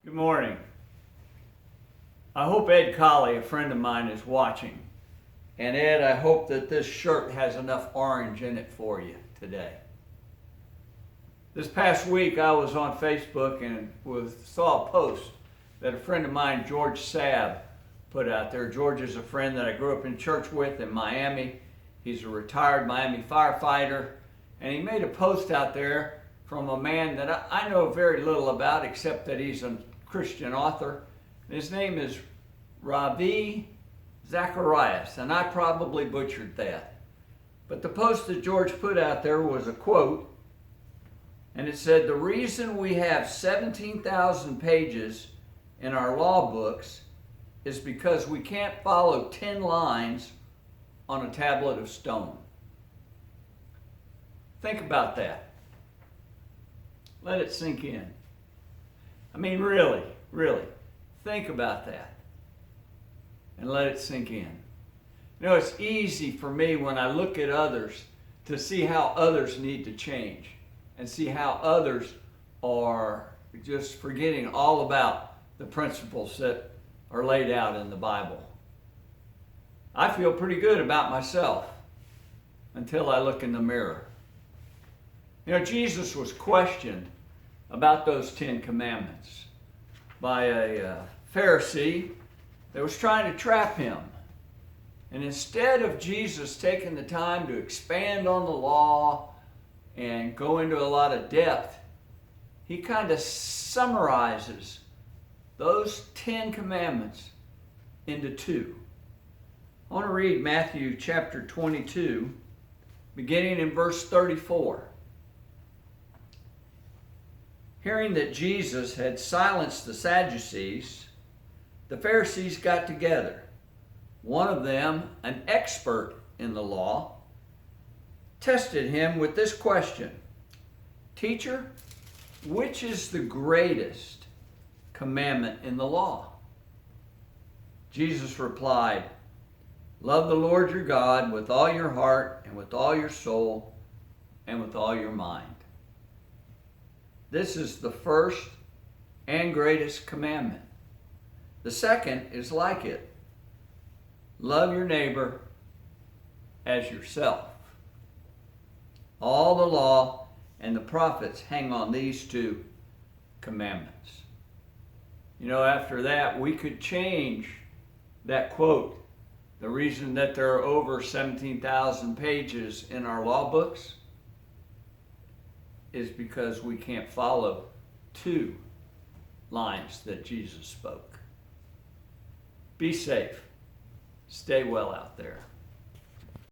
Good morning. I hope Ed Colley, a friend of mine, is watching. And Ed, I hope that this shirt has enough orange in it for you today. This past week I was on Facebook and saw a post that a friend of mine, George Sabb, put out there. George is a friend that I grew up in church with in Miami. He's a retired Miami firefighter. And he made a post out there from a man that I know very little about, except that he's a Christian author. His name is Ravi Zacharias, and I probably butchered that. But the post that George put out there was a quote, and it said, "The reason we have 17,000 pages in our law books is because we can't follow 10 lines on a tablet of stone." Think about that. Let it sink in. I mean, really, think about that and let it sink in. You know, it's easy for me when I look at others to see how others need to change and see how others are just forgetting all about the principles that are laid out in the Bible. I feel pretty good about myself until I look in the mirror. You know, Jesus was questioned about those 10 commandments by a Pharisee that was trying to trap him. And instead of Jesus taking the time to expand on the law and go into a lot of depth, he kind of summarizes those 10 commandments into two. I want to read Matthew chapter 22, beginning in verse 34. Hearing that Jesus had silenced the Sadducees, the Pharisees got together. One of them, an expert in the law, tested him with this question: "Teacher, which is the greatest commandment in the law?" Jesus replied, "Love the Lord your God with all your heart and with all your soul and with all your mind. This is the first and greatest commandment. The second is like it. Love your neighbor as yourself. All the law and the prophets hang on these two commandments." You know, after that, we could change that quote. The reason that there are over 17,000 pages in our law books is because we can't follow two lines that Jesus spoke. Be safe. Stay well out there.